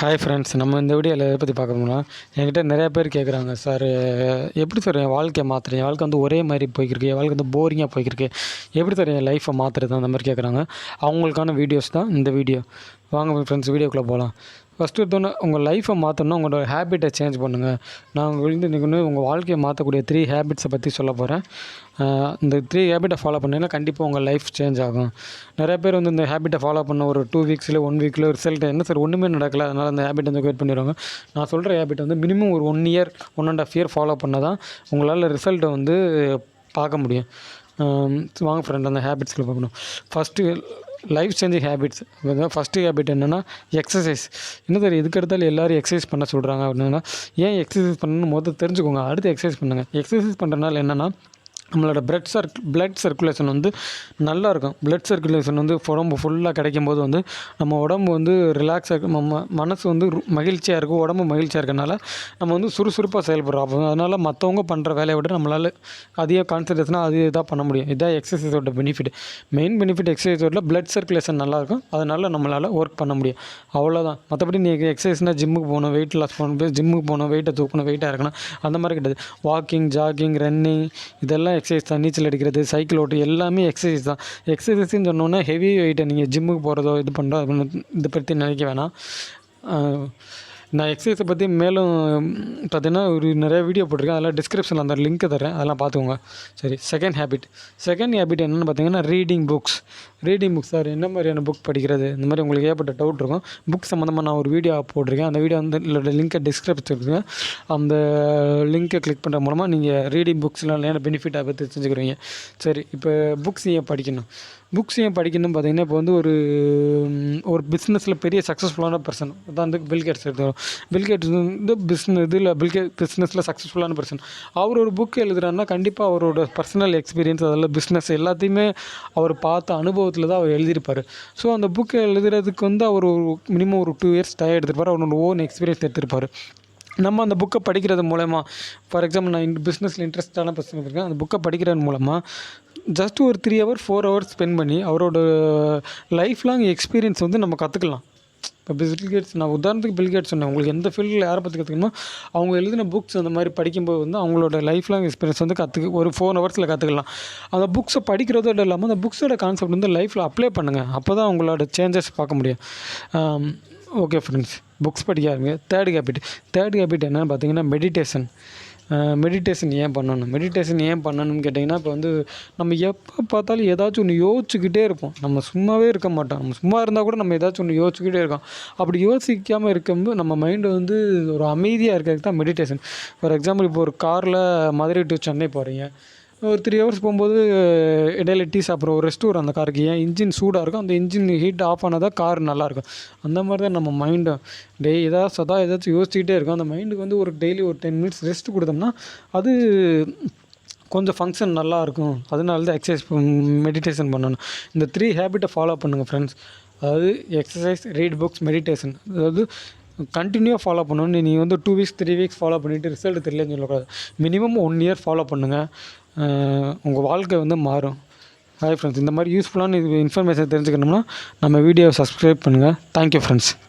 Hi friends, நம்ம இந்த வீடியோவில் எதை பற்றி பார்க்கணும்னா, என்கிட்ட நிறையா பேர் கேட்குறாங்க, சார் எப்படி சார் என் வாழ்க்கையை மாற்றுறேன்? என் வாழ்க்கை வந்து ஒரே மாதிரி போய்க்கிருக்கு, என் வாழ்க்கை வந்து போரிங்காக போய்க்கிருக்கு, எப்படி சார் என் லைஃப்பை மாற்றுறது? அந்த மாதிரி கேட்குறாங்க. அவங்களுக்கான வீடியோஸ் தான் இந்த வீடியோ. வாங்க ஃப்ரெண்ட்ஸ், வீடியோக்குள்ளே போகலாம். ஃபஸ்ட்டு எடுத்தோன்னே உங்கள் லைஃப்பை மாற்றணுன்னா உங்களோட ஹேபிட்டை சேஞ்ச் பண்ணுங்கள். நான் உங்களுக்கு இன்றைக்கி உங்கள் வாழ்க்கையை மாற்றக்கூடிய 3 ஹேபிட்ஸை பற்றி சொல்ல போகிறேன். இந்த 3 ஹேபிட்டை ஃபாலோ பண்ணிங்கன்னா கண்டிப்பாக உங்கள் லைஃப் சேஞ்ச் ஆகும். நிறைய பேர் வந்து இந்த ஹேபிட்டை ஃபாலோ பண்ண ஒரு 2 வீக்ஸில் 1 வீக்கில் ரிசல்ட் என்ன சார் ஒன்றுமே நடக்கலை, அதனால் அந்த ஹேபிட் வந்து குயிட் பண்ணிடுவாங்க. நான் சொல்கிற ஹேபிட் வந்து மினிமம் ஒரு 1 இயர் 1.5 இயர் ஃபாலோ பண்ணால் தான் உங்களால் ரிசல்ட்டை வந்து பார்க்க முடியும். வாங்க ஃப்ரெண்ட், அந்த ஹேபிட்ஸில் பார்க்கணும். First life changing habits. First habit என்னென்னா எக்ஸசைஸ். என்ன தெரியும், இதுக்கு எடுத்தாலும் எல்லோரும் எக்ஸசைஸ் பண்ண சொல்கிறாங்க அப்படின்னா, ஏன் எக்ஸசைஸ் பண்ணணும்னு முதல்ல தெரிஞ்சுக்கோங்க, அடுத்து எக்ஸசைஸ் பண்ணுங்கள். எக்ஸசைஸ் பண்ணுறதுனால என்னென்னா நம்மளோட பிளட் சர்க்குலேஷன் வந்து நல்லாயிருக்கும். பிளட் சர்க்குலேஷன் வந்து உடம்பு ஃபுல்லாக கிடைக்கும் போது வந்து நம்ம உடம்பு வந்து ரிலாக்ஸாக இருக்கும், நம்ம மனசு வந்து மகிழ்ச்சியாக இருக்கும், உடம்பு மகிழ்ச்சியாக இருக்கனால நம்ம வந்து சுறுசுறுப்பாக செயல்படுறோம். அப்போ அதனால் மற்றவங்க பண்ணுற வேலையை விட நம்மளால் அதிக கான்சன்ட்ரேஷனாக அது இதாக பண்ண முடியும். இதான் எக்ஸசைஸோட பெனிஃபிட். மெயின் பெனிஃபிட் எக்ஸசைஸோட பிளட் சர்க்குலேஷன் நல்லாயிருக்கும், அதனால் நம்மளால் ஒர்க் பண்ண முடியும். அவ்வளோதான். மற்றபடி நீங்கள் எக்ஸசைஸ்னால் ஜிம்முக்கு போகணும், வெயிட் லாஸ் பண்ணணும், ஜிம்முக்கு போகணும், வெயிட்டை தூக்கணும், வெயிட்டாக இருக்கணும், அந்த மாதிரி கிடையாது. வாக்கிங், ஜாகிங், ரன்னிங் இதெல்லாம் எக்ஸசைஸ் தான். நீச்சல் அடிக்கிறது, சைக்கிள் ஓட்டு எல்லாமே எக்ஸசைஸ் தான். எக்ஸசைஸ்ன்னு சொன்னோன்னா ஹெவி வெயிட்டை நீங்கள் ஜிம்முக்கு போகிறதோ இது பண்ணுறதோ அப்படின்னு இதை பற்றி நினைக்க வேணாம். நான் எக்ஸசைஸை பற்றி மேலும் பார்த்தீங்கன்னா ஒரு நிறைய வீடியோ போட்டிருக்கேன், அதெல்லாம் டிஸ்கிரிப்ஷனில் அந்த லிங்க்கை தரேன், அதெல்லாம் பார்த்துக்கோங்க. சரி, செகண்ட் ஹேபிட் என்னென்னு பார்த்தீங்கன்னா ரீடிங் புக்ஸ். சார் என்ன மாதிரியான புக் படிக்கிறது, இந்த மாதிரி உங்களுக்கு ஏற்பட்ட டவுட் இருக்கும். புக் சம்மந்தமாக நான் ஒரு வீடியோ போட்டிருக்கேன், அந்த வீடியோ வந்து லிங்க்கை டிஸ்கிரிப்ஷன் இருக்குங்க. அந்த லிங்க்கை கிளிக் பண்ணுற மூலமாக நீங்கள் ரீடிங் புக்ஸ்லாம் என்ன பெனிஃபிட்டை பற்றி தெரிஞ்சுக்கிறீங்க. சரி, இப்போ புக்ஸ் ஏன் படிக்கணும் பார்த்தீங்கன்னா, இப்போ வந்து ஒரு பிஸ்னஸில் பெரிய சக்ஸஸ்ஃபுல்லான பர்சன் தான் வந்து பில்கேட்ஸ் எடுத்துக்கிறோம். பில்கேட்ஸ் வந்து பிஸ்னஸில் சக்ஸஸ்ஃபுல்லான பர்சன். அவர் ஒரு புக் எழுதுகிறாருன்னா கண்டிப்பாக அவரோட பர்சனல் எக்ஸ்பீரியன்ஸ், அதில் பிஸ்னஸ் எல்லாத்தையுமே அவர் பார்த்த அனுபவத்தில் தான் அவர் எழுதியிருப்பார். ஸோ அந்த புக்கை எழுதுறதுக்கு வந்து அவர் மினிமம் ஒரு 2 இயர்ஸ் டைம் எடுத்துருப்பார், அவரோட ஓன் எக்ஸ்பீரியன்ஸ் எடுத்திருப்பார். நம்ம அந்த புக்கை படிக்கிறது மூலமாக, ஃபார் எக்ஸாம்பிள் நான் பிஸ்னஸில் இன்ட்ரெஸ்டான பர்சன் இருக்கேன், அந்த புக்கை படிக்கிறது மூலமாக ஜஸ்ட் ஒரு 3 ஹவர் 4 ஹவர்ஸ் ஸ்பெண்ட் பண்ணி அவரோட லைஃப் லாங் எக்ஸ்பீரியன்ஸ் வந்து நம்ம கற்றுக்கலாம். இப்போ பில்கேட்ஸ், நான் உதாரணத்துக்கு பில்கேட்ஸ் சொன்னேன், உங்களுக்கு எந்த ஃபீல்டில் யாரை பற்றி கற்றுக்கணுமோ அவங்க எழுதின புக்ஸ் அந்த மாதிரி படிக்கும்போது வந்து அவங்களோட லைஃப் லாங் எக்ஸ்பீரியன்ஸ் வந்து ஒரு 4 ஹவர்ஸில் கற்றுக்கலாம். அந்த புக்ஸை படிக்கிறதோடு இல்லாமல் அந்த புக்ஸோட கான்செப்ட் வந்து லைஃப்பில் அப்ளை பண்ணுங்கள், அப்போ தான் உங்களோட சேஞ்சஸ் பார்க்க முடியும். ஓகே ஃப்ரெண்ட்ஸ், புக்ஸ் படிக்காதுங்க. தேர்ட் ஹேபிட் என்னென்னு பார்த்தீங்கன்னா மெடிடேஷன் ஏன் பண்ணணும்னு கேட்டிங்கன்னா, இப்போ வந்து நம்ம எப்போ பார்த்தாலும் ஏதாச்சும் ஒன்று யோசிச்சுக்கிட்டே இருப்போம். நம்ம சும்மாவே இருக்க மாட்டோம். நம்ம சும்மா இருந்தால் கூட நம்ம ஏதாச்சும் ஒன்று யோசிச்சுக்கிட்டே இருக்கோம். அப்படி யோசிக்காமல் இருக்கும்போது நம்ம மைண்டு வந்து ஒரு அமைதியாக இருக்கிறதுக்கு தான் மெடிடேஷன். ஃபார் எக்ஸாம்பிள், இப்போ ஒரு காரில் மதுரை டு சென்னை போகிறீங்க, ஒரு 3 ஹவர்ஸ் போகும்போது இடையில டீ சாப்பிட்ற ஒரு ரெஸ்ட் வரும் அந்த காருக்கு. ஏன் இன்ஜின் சூடாக இருக்கும், அந்த இன்ஜின் ஹீட் ஆஃப் ஆனால் தான் கார் நல்லாயிருக்கும். அந்த மாதிரி தான் நம்ம மைண்டும் ஏதாச்சும் யோசிச்சுக்கிட்டே இருக்கும். அந்த மைண்டுக்கு வந்து ஒரு டெய்லி ஒரு 10 மினிட்ஸ் ரெஸ்ட் கொடுத்தோம்னா அது கொஞ்சம் ஃபங்க்ஷன் நல்லாயிருக்கும். அதனால தான் மெடிடேஷன் பண்ணணும். இந்த 3 ஹேபிட்டை ஃபாலோ பண்ணுங்கள் ஃப்ரெண்ட்ஸ். அதாவது எக்ஸசைஸ், ரீட் புக்ஸ், மெடிடேஷன். அதாவது கண்டினியூவாக ஃபாலோ பண்ணணும். நீங்கள் வந்து 2 வீக்ஸ் 3 வீக்ஸ் ஃபாலோ பண்ணிவிட்டு ரிசல்ட் தெரியலன்னு சொல்லக்கூடாது. மினிமம் 1 இயர் ஃபாலோ பண்ணுங்கள், உங்கள் வாழ்க்கை வந்து மாறும். ஹாய் ஃப்ரெண்ட்ஸ், இந்த மாதிரி யூஸ்ஃபுல்லான இன்ஃபர்மேஷன் தெரிஞ்சுக்கணும்னா நம்ம வீடியோவை சப்ஸ்கிரைப் பண்ணுங்கள். Thank you friends.